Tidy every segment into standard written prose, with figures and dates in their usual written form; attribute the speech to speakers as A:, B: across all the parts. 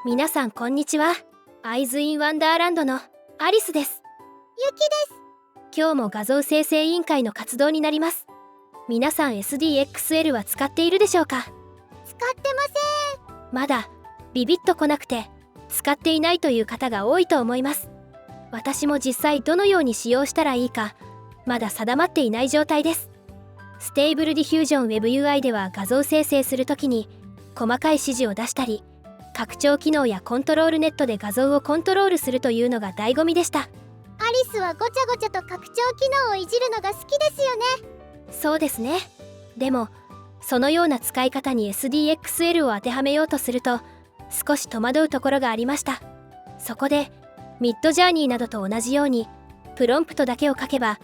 A: 皆さんこんにちは。アイズ・イン・ワンダーランドのアリスです。
B: ゆきです。
A: 今日も画像生成委員会の活動になります。皆さん SDXL は使っているでしょうか？
B: 使ってません。
A: まだビビッとこなくて使っていないという方が多いと思います。私も実際どのように使用したらいいかまだ定まっていない状態です。ステーブルディフュージョン WebUI では画像生成するときに細かい指示を出したり、拡張機能やコントロールネットで画像をコントロールするというのが醍醐味でした。
B: アリスはごちゃごちゃと拡張機能をいじるのが好きですよね。
A: そうですね。でもそのような使い方に SDXL を当てはめようとすると少し戸惑うところがありました。そこでミッドジャーニーなどと同じようにプロンプトだけを書けば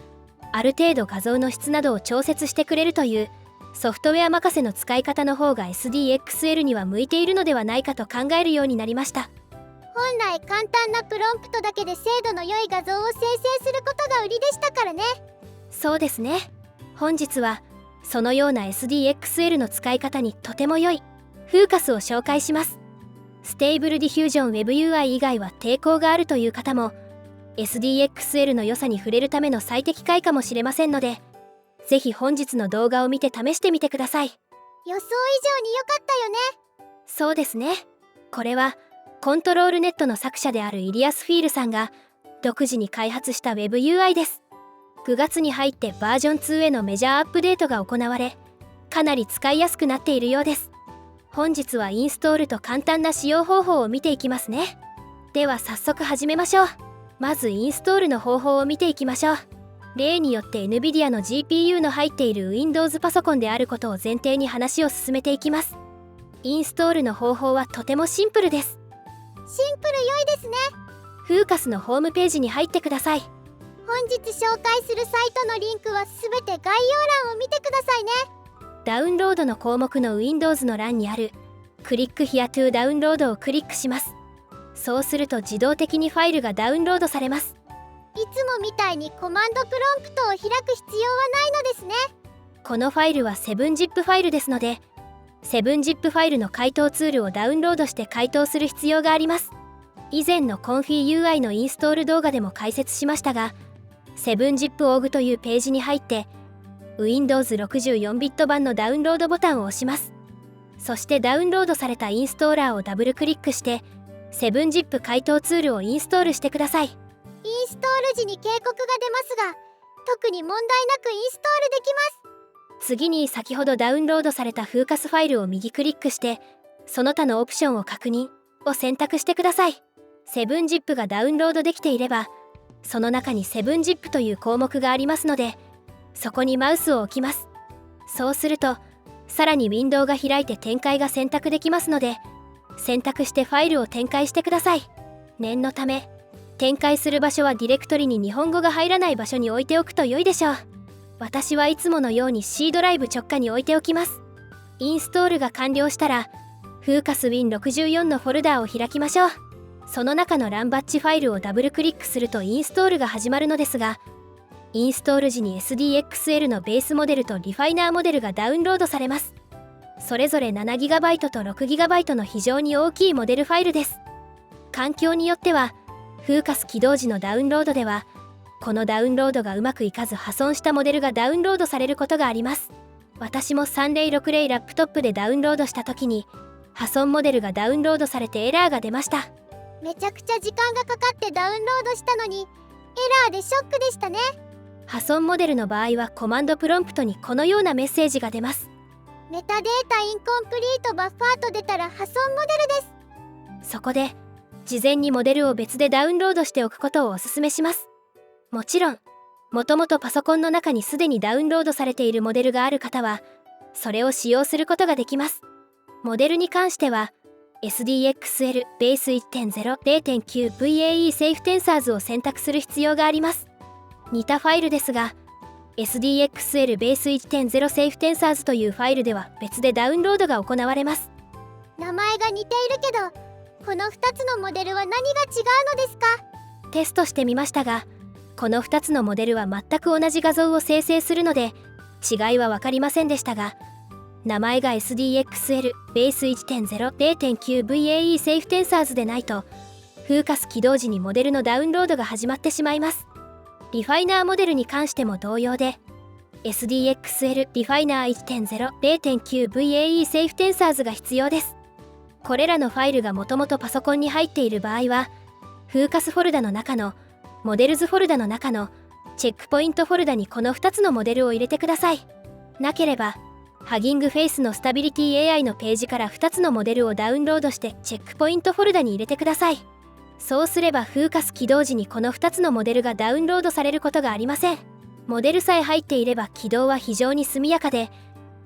A: ある程度画像の質などを調節してくれるというソフトウェア任せの使い方の方が SDXL には向いているのではないかと考えるようになりました。
B: 本来簡単なプロンプトだけで精度の良い画像を生成することが売りでしたからね。
A: そうですね。本日はそのような SDXL の使い方にとても良いフーカスを紹介します。ステーブルディフュージョン WebUI 以外は抵抗があるという方も SDXL の良さに触れるための最適解かもしれませんので、ぜひ本日の動画を見て試してみてください。
B: 予想以上に良かったよね。
A: そうですね。これはコントロールネットの作者であるイリアス・フィールさんが独自に開発した WebUI です。9月に入ってバージョン2へのメジャーアップデートが行われ、かなり使いやすくなっているようです。本日はインストールと簡単な使用方法を見ていきますね。では早速始めましょう。まずインストールの方法を見ていきましょう。例によって NVIDIA の GPU の入っている Windows パソコンであることを前提に話を進めていきます。インストールの方法はとてもシンプルです。
B: シンプル良いですね。
A: フーカスのホームページに入ってください。
B: 本日紹介するサイトのリンクはすべて概要欄を見てくださいね。
A: ダウンロードの項目の Windows の欄にあるクリック Here to ダウンロードをクリックします。そうすると自動的にファイルがダウンロードされます。
B: いつもみたいにコマンドプロンプトを開く必要はないのですね。
A: このファイルは 7zip ファイルですので 7zip ファイルの解凍ツールをダウンロードして解凍する必要があります。以前の ConfigUI のインストール動画でも解説しましたが 7zip.org というページに入って Windows 64ビット版のダウンロードボタンを押します。そしてダウンロードされたインストーラーをダブルクリックして 7zip 解凍ツールをインストールしてください。
B: インストール時に警告が出ますが、特に問題なくインストールできます。
A: 次に先ほどダウンロードされたフーカスファイルを右クリックしてその他のオプションを確認を選択してください。 7zip がダウンロードできていればその中に 7zip という項目がありますのでそこにマウスを置きます。そうするとさらにウィンドウが開いて展開が選択できますので選択してファイルを展開してください。念のため展開する場所はディレクトリに日本語が入らない場所に置いておくと良いでしょう。私はいつものように C ドライブ直下に置いておきます。インストールが完了したらフーカス Win64 のフォルダーを開きましょう。その中のランバッチファイルをダブルクリックするとインストールが始まるのですが、インストール時に SDXL のベースモデルとリファイナーモデルがダウンロードされます。それぞれ 7GB と 6GB の非常に大きいモデルファイルです。環境によってはフーカス起動時のダウンロードではこのダウンロードがうまくいかず破損したモデルがダウンロードされることがあります。私も3060ラップトップでダウンロードした時に破損モデルがダウンロードされてエラーが出ました。
B: めちゃくちゃ時間がかかってダウンロードしたのにエラーでショックでしたね。
A: 破損モデルの場合はコマンドプロンプトにこのようなメッセージが出ます。
B: メタデータインコンプリートバッファーと出たら破損モデルです。
A: そこで事前にモデルを別でダウンロードしておくことをお勧めします。もちろんもともとパソコンの中にすでにダウンロードされているモデルがある方はそれを使用することができます。モデルに関しては SDXL ベース 1.0 0.9 VAE セーフテンサーズを選択する必要があります。似たファイルですが SDXL ベース 1.0 セーフテンサーズというファイルでは別でダウンロードが行われます。
B: 名前が似ているけどこの2つのモデルは何が違うのですか？
A: テストしてみましたがこの2つのモデルは全く同じ画像を生成するので違いは分かりませんでしたが名前が SDXL ベース 1.0.9VAE セーフテンサーズでないとフーカス起動時にモデルのダウンロードが始まってしまいます。リファイナーモデルに関しても同様で SDXL リファイナー 1.0.9VAE セーフテンサーズが必要です。これらのファイルがもともとパソコンに入っている場合はフーカスフォルダの中のモデルズフォルダの中のチェックポイントフォルダにこの2つのモデルを入れてください。なければハギングフェイスのスタビリティ AI のページから2つのモデルをダウンロードしてチェックポイントフォルダに入れてください。そうすればフーカス起動時にこの2つのモデルがダウンロードされることがありません。モデルさえ入っていれば起動は非常に速やかで、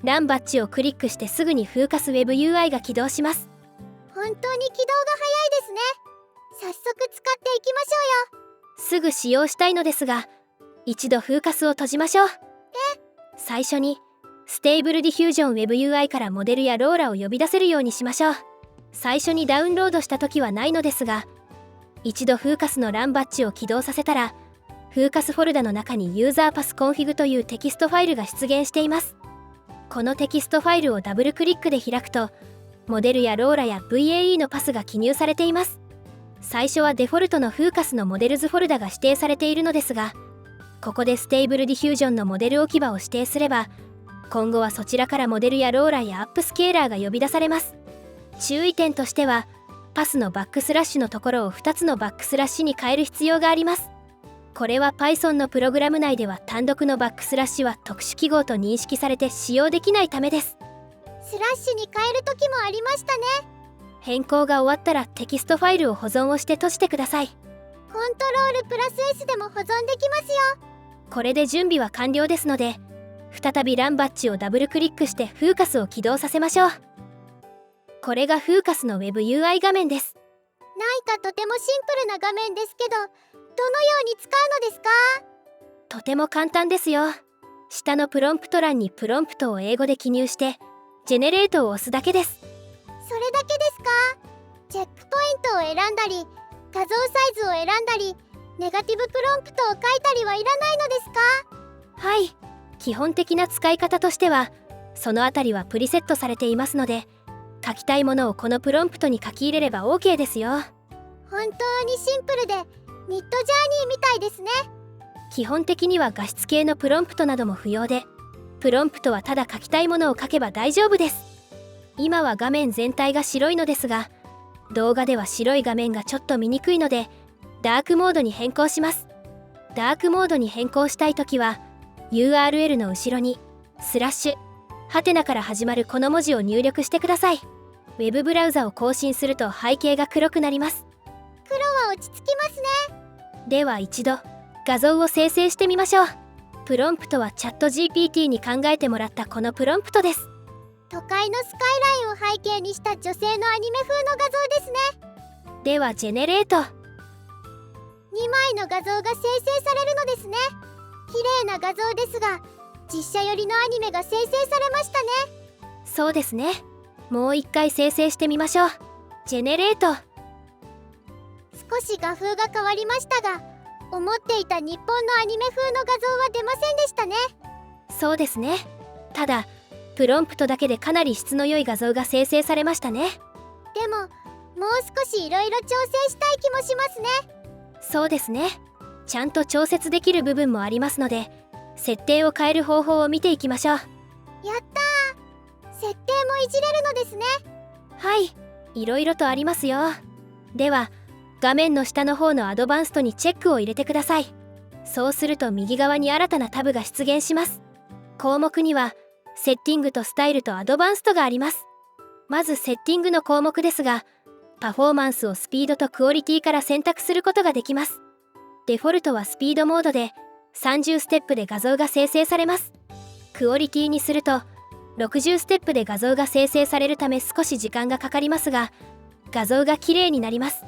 A: ランバッジをクリックしてすぐにフーカス WebUI が起動します。
B: 本当に起動が早いですね。早速使っていきましょうよ。
A: すぐ使用したいのですが、一度フーカスを閉じましょう。最初にステーブルディフュージョン WebUI からモデルやローラを呼び出せるようにしましょう。最初にダウンロードした時はないのですが、一度フーカスのランバッジを起動させたらフーカスフォルダの中にユーザーパスコンフィグというテキストファイルが出現しています。このテキストファイルをダブルクリックで開くとモデルやローラや VAE のパスが記入されています。最初はデフォルトのフーカスのモデルズフォルダが指定されているのですが、ここでステーブルディフュージョンのモデル置き場を指定すれば今後はそちらからモデルやローラやアップスケーラーが呼び出されます。注意点としてはパスのバックスラッシュのところを2つのバックスラッシュに変える必要があります。これは Python のプログラム内では単独のバックスラッシュは特殊記号と認識されて使用できないためです。
B: スラッシュに変える時もありましたね。
A: 変更が終わったらテキストファイルを保存をして閉じてください。
B: コントロールプラス S でも保存できますよ。
A: これで準備は完了ですので、再びランバッジをダブルクリックしてフーカスを起動させましょう。これがフーカスの WebUI 画面です。
B: なんかとてもシンプルな画面ですけど、どのように使うのですか？
A: とても簡単ですよ。下のプロンプト欄にプロンプトを英語で記入してジェネレートを押すだけです。
B: それだけですか？チェックポイントを選んだり画像サイズを選んだりネガティブプロンプトを書いたりはいらないのですか？
A: はい、基本的な使い方としてはそのあたりはプリセットされていますので、書きたいものをこのプロンプトに書き入れれば OK ですよ。
B: 本当にシンプルでミッドジャーニーみたいですね。
A: 基本的には画質系のプロンプトなども不要で、プロンプトはただ書きたいものを書けば大丈夫です。今は画面全体が白いのですが、動画では白い画面がちょっと見にくいのでダークモードに変更します。ダークモードに変更したいときは URL の後ろにスラッシュハテナから始まるこの文字を入力してください。ウェブブラウザを更新すると背景が黒くなります。
B: 黒は落ち着きますね。
A: では一度画像を生成してみましょう。プロンプトはチャット GPT に考えてもらったこのプロンプトです。
B: 都会のスカイラインを背景にした女性のアニメ風の画像ですね。
A: ではジェネレート。
B: 2枚の画像が生成されるのですね。綺麗な画像ですが実写寄りのアニメが生成されましたね。
A: そうですね。もう一回生成してみましょう。ジェネレート。
B: 少し画風が変わりましたが思っていた日本のアニメ風の画像は出ませんでしたね。
A: そうですね。ただプロンプトだけでかなり質の良い画像が生成されましたね。
B: でももう少しいろいろ調整したい気もしますね。
A: そうですね。ちゃんと調節できる部分もありますので、設定を変える方法を見ていきましょう。
B: やったー。設定もいじれるのですね。
A: はい、いろいろとありますよ。では画面の下の方のアドバンストにチェックを入れてください。そうすると右側に新たなタブが出現します。項目にはセッティングとスタイルとアドバンストがあります。まずセッティングの項目ですが、パフォーマンスをスピードとクオリティから選択することができます。デフォルトはスピードモードで30ステップで画像が生成されます。クオリティにすると60ステップで画像が生成されるため少し時間がかかりますが、画像が綺麗になります。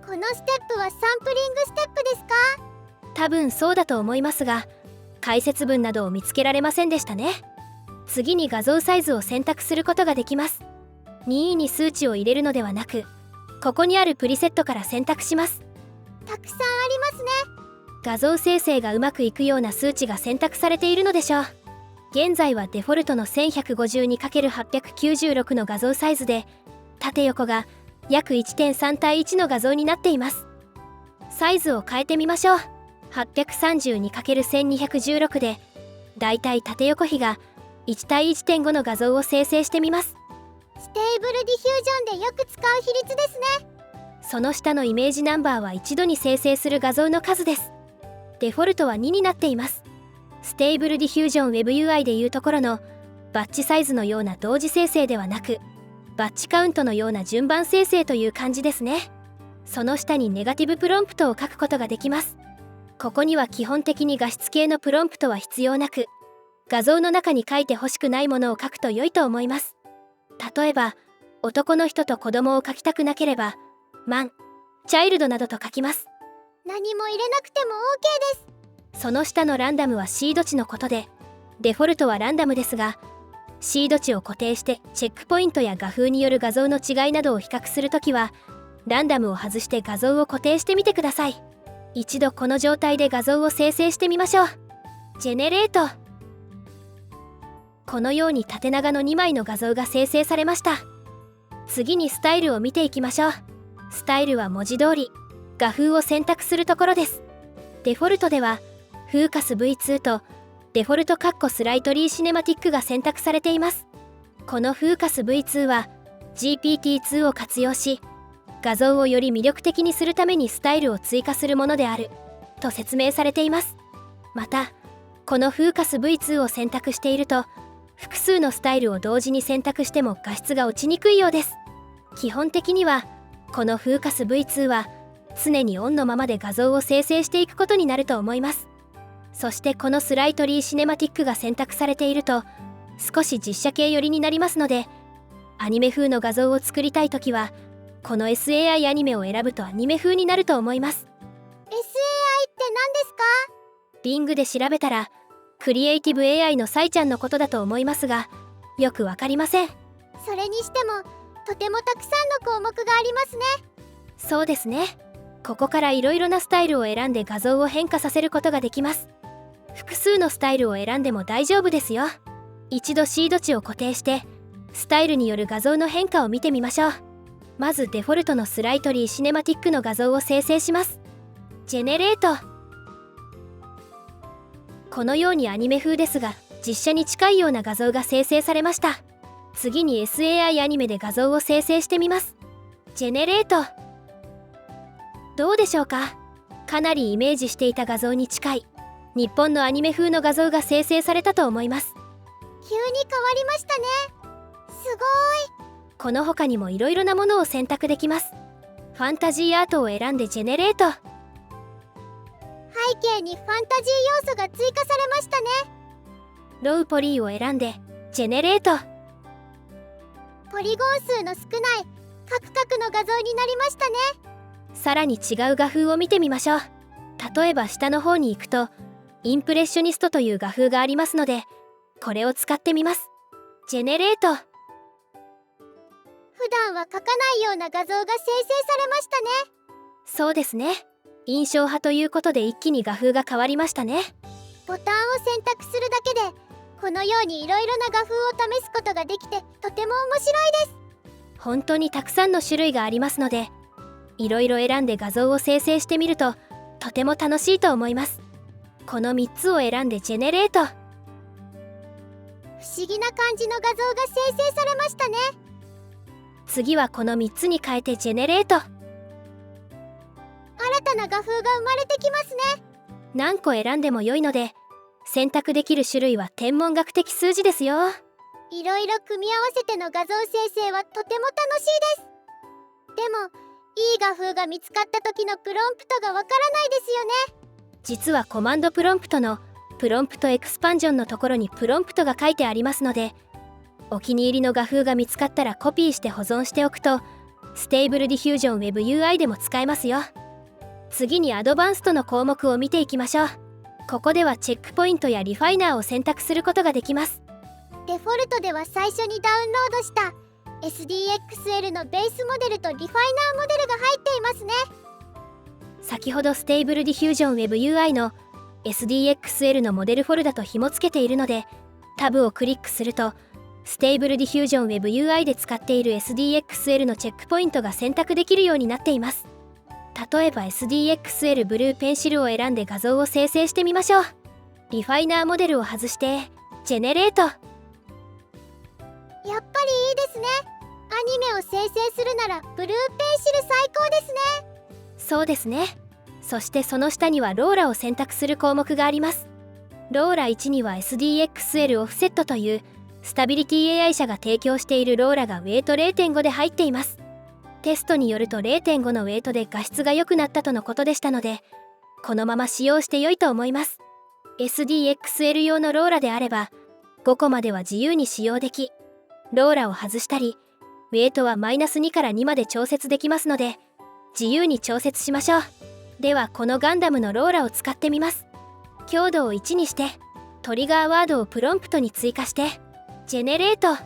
B: このステップはサンプリングステップですか？
A: 多分そうだと思いますが、解説文などを見つけられませんでしたね。次に画像サイズを選択することができます。任意に数値を入れるのではなく、ここにあるプリセットから選択します。
B: たくさんありますね。
A: 画像生成がうまくいくような数値が選択されているのでしょう。現在はデフォルトの 1152×896 の画像サイズで、縦横が約 1.3 対1の画像になっています。サイズを変えてみましょう。832×1216 でだいたい縦横比が1対 1.5 の画像を生成してみます。
B: ステーブルディフュージョンでよく使う比率ですね。
A: その下のイメージナンバーは一度に生成する画像の数です。デフォルトは2になっています。ステーブルディフュージョン WebUI でいうところのバッチサイズのような同時生成ではなく、バッチカウントのような順番生成という感じですね。その下にネガティブプロンプトを書くことができます。ここには基本的に画質系のプロンプトは必要なく、画像の中に書いてほしくないものを書くと良いと思います。例えば、男の人と子供を書きたくなければ、マン、チャイルドなどと書きます。
B: 何も入れなくても OK です。
A: その下のランダムはシード値のことで、デフォルトはランダムですが、シード値を固定してチェックポイントや画風による画像の違いなどを比較するときは、ランダムを外して画像を固定してみてください。一度この状態で画像を生成してみましょう。ジェネレート。このように縦長の2枚の画像が生成されました。次にスタイルを見ていきましょう。スタイルは文字通り画風を選択するところです。デフォルトではフーカス V2 とデフォルトスライトリーシネマティックが選択されています。このフーカス V2 は GPT-2 を活用し、画像をより魅力的にするためにスタイルを追加するものであると説明されています。またこのフーカス V2 を選択していると、複数のスタイルを同時に選択しても画質が落ちにくいようです。基本的にはこのフーカス V2 は常にオンのままで画像を生成していくことになると思います。そしてこのスライトリーシネマティックが選択されていると少し実写系寄りになりますので、アニメ風の画像を作りたいときはこの SAI アニメを選ぶとアニメ風になると思います。
B: SAI って何ですか？
A: Bing で調べたらクリエイティブ AI のサイちゃんのことだと思いますが、よくわかりません。
B: それにしてもとてもたくさんの項目がありますね。
A: そうですね。ここからいろいろなスタイルを選んで画像を変化させることができます。複数のスタイルを選んでも大丈夫ですよ。一度シード値を固定してスタイルによる画像の変化を見てみましょう。まずデフォルトのスライトリーシネマティックの画像を生成します。ジェネレート。このようにアニメ風ですが実写に近いような画像が生成されました。次に SAI アニメで画像を生成してみます。ジェネレート。どうでしょうか？かなりイメージしていた画像に近い日本のアニメ風の画像が生成されたと思います。
B: 急に変わりましたね。すごい。
A: この他にもいろいろなものを選択できます。ファンタジーアートを選んでジェネレート。
B: 背景にファンタジー要素が追加されましたね。
A: ローポリーを選んでジェネレート。
B: ポリゴン数の少ないカクカクの画像になりましたね。
A: さらに違う画風を見てみましょう。例えば下の方に行くとインプレッショニストという画風がありますので、これを使ってみます。ジェネレート。
B: 普段は描かないような画像が生成されましたね。
A: そうですね。印象派ということで一気に画風が変わりましたね。
B: ボタンを選択するだけでこのようにいろいろな画風を試すことができてとても面白いです。
A: 本当にたくさんの種類がありますので、いろいろ選んで画像を生成してみるととても楽しいと思います。この3つを選んでジェネレート。
B: 不思議な感じの画像が生成されましたね。
A: 次はこの3つに変えてジェネレート。
B: 新たな画風が生まれてきますね。
A: 何個選んでも良いので、選択できる種類は天文学的数字ですよ。
B: いろいろ組み合わせての画像生成はとても楽しいです。でもいい画風が見つかった時のプロンプトがわからないですよね。
A: 実はコマンドプロンプトのプロンプトエクスパンジョンのところにプロンプトが書いてありますので、お気に入りの画風が見つかったらコピーして保存しておくとステーブルディフュージョン WebUI でも使えますよ。次にアドバンストの項目を見ていきましょう。ここではチェックポイントやリファイナーを選択することができます。
B: デフォルトでは最初にダウンロードした SDXL のベースモデルとリファイナーモデルが入っていますね。
A: 先ほどステーブルディフュージョン WebUI の SDXL のモデルフォルダと紐付けているので、タブをクリックするとステーブルディフュージョン WebUI で使っている SDXL のチェックポイントが選択できるようになっています。例えば SDXL ブルーペンシルを選んで画像を生成してみましょう。リファイナーモデルを外してジェネレート。
B: やっぱりいいですね。アニメを生成するならブルーペンシル最高ですね。
A: そうですね。そしてその下にはローラを選択する項目があります。ローラ1には SDXL オフセットというスタビリティ AI 社が提供しているローラがウェイト 0.5 で入っています。テストによると 0.5 のウェイトで画質が良くなったとのことでしたので、このまま使用して良いと思います。SDXL 用のローラであれば5個までは自由に使用でき、ローラを外したりウェイトはマイナス2から2まで調節できますので、自由に調節しましょう。ではこのガンダムのローラを使ってみます。強度を1にしてトリガーワードをプロンプトに追加してジェネレート。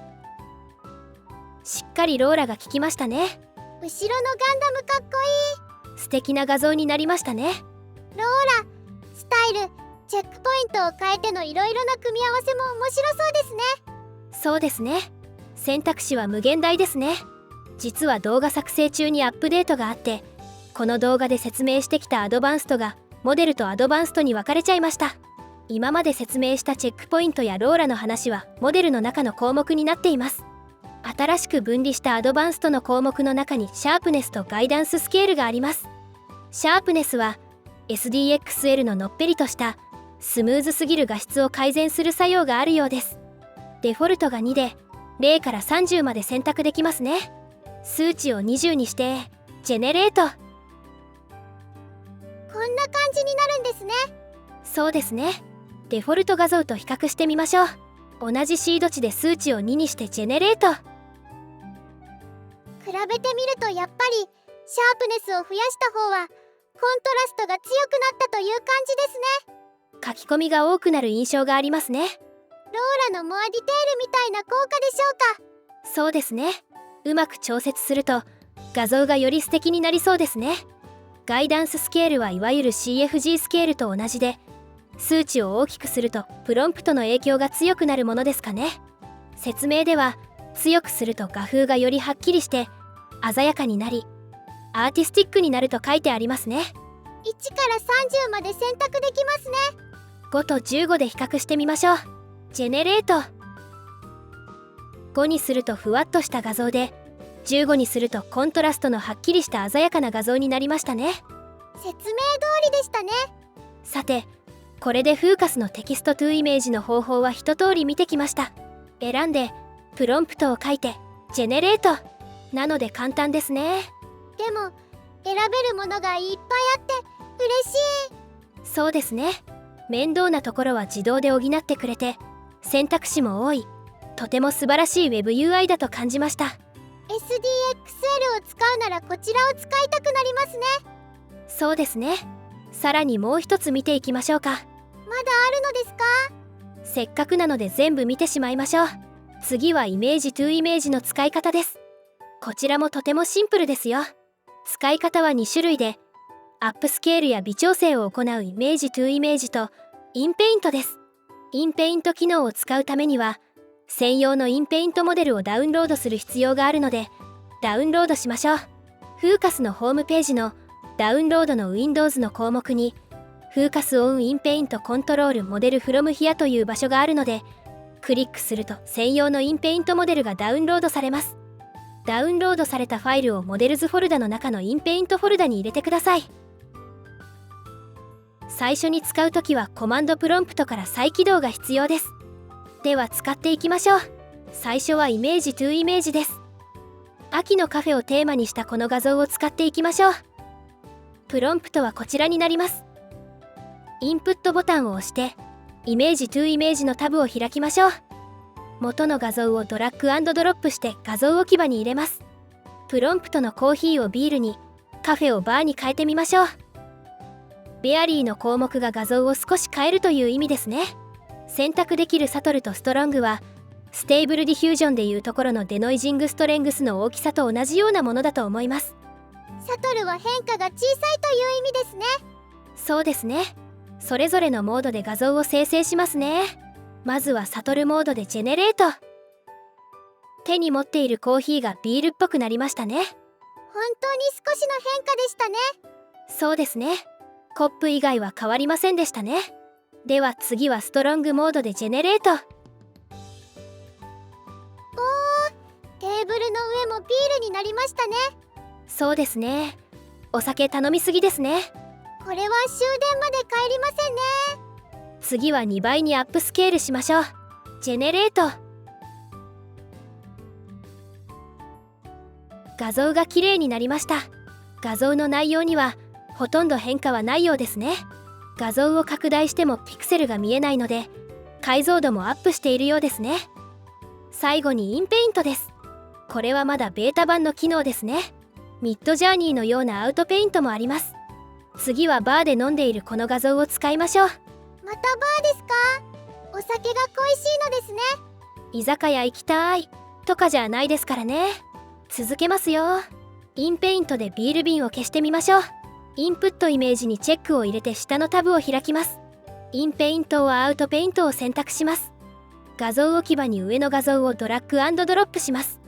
A: しっかりローラが効きましたね。
B: 後ろのガンダムかっこいい。
A: 素敵な画像になりましたね。
B: ローラ、スタイル、チェックポイントを変えてのいろいろな組み合わせも面白そうですね。
A: そうですね。選択肢は無限大ですね。実は動画作成中にアップデートがあって、この動画で説明してきたアドバンストがモデルとアドバンストに分かれちゃいました。今まで説明したチェックポイントやローラの話はモデルの中の項目になっています。新しく分離したアドバンストの項目の中にシャープネスとガイダンススケールがあります。シャープネスは SDXL ののっぺりとしたスムーズすぎる画質を改善する作用があるようです。デフォルトが2で0から30まで選択できますね。数値を20にしてジェネレート。
B: こんな感じになるんですね。
A: そうですね。デフォルト画像と比較してみましょう。同じシード値で数値を2にしてジェネレート。
B: 比べてみるとやっぱりシャープネスを増やした方はコントラストが強くなったという感じですね。
A: 書き込みが多くなる印象がありますね。
B: ローラのモアディテールみたいな効果でしょうか。
A: そうですね。うまく調節すると画像がより素敵になりそうですね。ガイダンススケールはいわゆる CFG スケールと同じで、数値を大きくするとプロンプトの影響が強くなるものですかね。説明では強くすると画風がよりはっきりして鮮やかになりアーティスティックになると書いてありますね。
B: 1から30まで選択できますね。
A: 5と15で比較してみましょう。ジェネレート。5にするとふわっとした画像で、15にするとコントラストのはっきりした鮮やかな画像になりましたね。
B: 説明通りでしたね。
A: さて、これでフーカスのテキストトゥイメージの方法は一通り見てきました。選んでプロンプトを書いてジェネレート。なので簡単ですね。
B: でも選べるものがいっぱいあって嬉しい。
A: そうですね。面倒なところは自動で補ってくれて選択肢も多い、とても素晴らしい WebUI だと感じました。
B: SDXL を使うならこちらを使いたくなりますね。
A: そうですね。さらにもう一つ見ていきましょうか。
B: まだあるのですか？
A: せっかくなので全部見てしまいましょう。次はイメージトゥイメージの使い方です。こちらもとてもシンプルですよ。使い方は2種類で、アップスケールや微調整を行うイメージトゥイメージとインペイントです。インペイント機能を使うためには専用のインペイントモデルをダウンロードする必要があるのでダウンロードしましょう。フーカスのホームページのダウンロードの Windows の項目にフーカスオンインペイントコントロールモデルフロムヒアという場所があるので、クリックすると専用のインペイントモデルがダウンロードされます。ダウンロードされたファイルをモデルズフォルダの中のインペイントフォルダに入れてください。最初に使うときはコマンドプロンプトから再起動が必要です。では使っていきましょう。最初はイメージトゥイメージです。秋のカフェをテーマにしたこの画像を使っていきましょう。プロンプトはこちらになります。インプットボタンを押してイメージトゥイメージのタブを開きましょう。元の画像をドラッグ&ドロップして画像置き場に入れます。プロンプトのコーヒーをビールに、カフェをバーに変えてみましょう。ベアリーの項目が画像を少し変えるという意味ですね。選択できるサトルとストロングはステーブルディフュージョンでいうところのデノイジングストレングスの大きさと同じようなものだと思います。
B: サトルは変化が小さいという意味ですね。
A: そうですね。それぞれのモードで画像を生成しますね。まずはサトルモードでジェネレート。手に持っているコーヒーがビールっぽくなりましたね。
B: 本当に少しの変化でしたね。
A: そうですね。コップ以外は変わりませんでしたね。では次はストロングモードでジェネレート。
B: テーブルの上もビールになりましたね。
A: そうですね。お酒頼みすぎですね。
B: これは終電まで帰りませんね。
A: 次は2倍にアップスケールしましょう。ジェネレート。画像が綺麗になりました。画像の内容にはほとんど変化はないようですね。画像を拡大してもピクセルが見えないので解像度もアップしているようですね。最後にインペイントです。これはまだベータ版の機能ですね。ミッドジャーニーのようなアウトペイントもあります。次はバーで飲んでいるこの画像を使いましょう。
B: またバーですか？お酒が恋しいのですね。
A: 居酒屋行きたいとかじゃないですからね。続けますよ。インペイントでビール瓶を消してみましょう。インプットイメージにチェックを入れて下のタブを開きます。インペイントはアウトペイントを選択します。画像置き場に上の画像をドラッグ&ドロップします。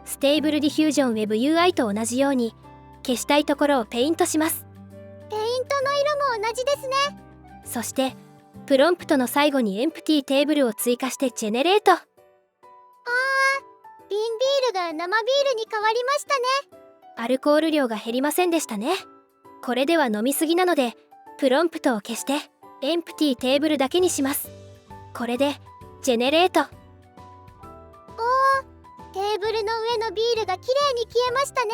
A: ステーブルディフュージョン WebUI と同じように消したいところをペイントします。
B: ペイントの色も同じですね。
A: そしてプロンプトの最後にエンプティテーブルを追加してジェネレート。
B: 瓶ビールが生ビールに変わりましたね。
A: アルコール量が減りませんでしたね。これでは飲みすぎなのでプロンプトを消してエンプティテーブルだけにします。これでジェネレート。
B: テーブルの上のビールがきれいに消えましたね。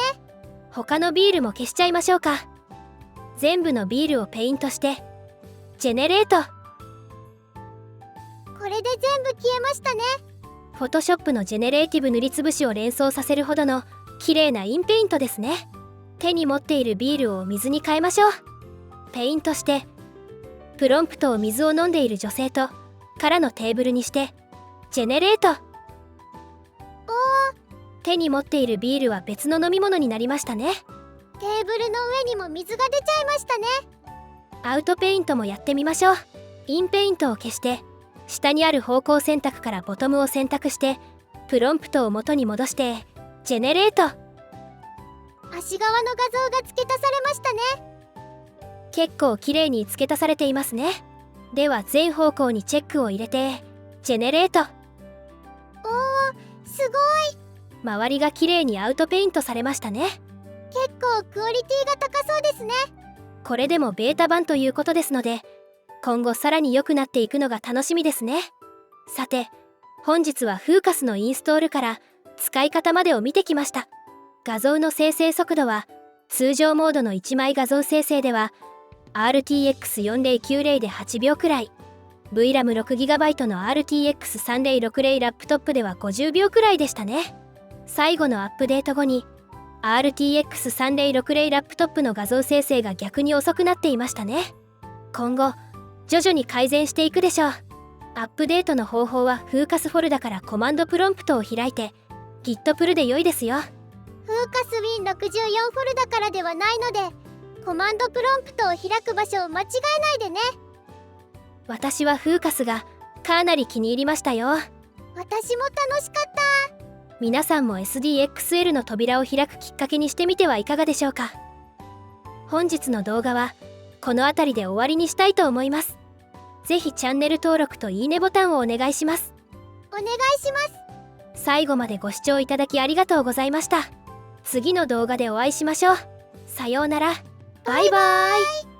A: 他のビールも消しちゃいましょうか。全部のビールをペイントしてジェネレート。
B: これで全部消えましたね。
A: フォトショップのジェネレーティブ塗りつぶしを連想させるほどの綺麗なインペイントですね。手に持っているビールを水に変えましょう。ペイントしてプロンプトを水を飲んでいる女性とからのテーブルにしてジェネレート。手に持っているビールは別の飲み物になりましたね。
B: テーブルの上にも水が出ちゃいましたね。
A: アウトペイントもやってみましょう。インペイントを消して下にある方向選択からボトムを選択してプロンプトを元に戻してジェネレート。
B: 足側の画像が付け足されましたね。
A: 結構綺麗に付け足されていますね。では全方向にチェックを入れてジェネレート。
B: すごい。
A: 周りが綺麗にアウトペイントされましたね。
B: 結構クオリティが高そうですね。
A: これでもベータ版ということですので今後さらに良くなっていくのが楽しみですね。さて本日はフーカスのインストールから使い方までを見てきました。画像の生成速度は通常モードの1枚画像生成では RTX4090 で8秒くらい、 VRAM6GB の RTX3060 ラップトップでは50秒くらいでしたね。最後のアップデート後に RTX3060 ラップトップの画像生成が逆に遅くなっていましたね。今後徐々に改善していくでしょう。アップデートの方法はフーカスフォルダからコマンドプロンプトを開いて Git プルで良いですよ。
B: フーカス Win64 フォルダからではないのでコマンドプロンプトを開く場所を間違えないでね。
A: 私はフーカスがかなり気に入りましたよ。
B: 私も楽しかった。
A: 皆さんも SDXL の扉を開くきっかけにしてみてはいかがでしょうか。本日の動画はこの辺りで終わりにしたいと思います。ぜひチャンネル登録といいねボタンをお願いします。
B: お願いします。
A: 最後までご視聴いただきありがとうございました。次の動画でお会いしましょう。さようなら。バイバーイ。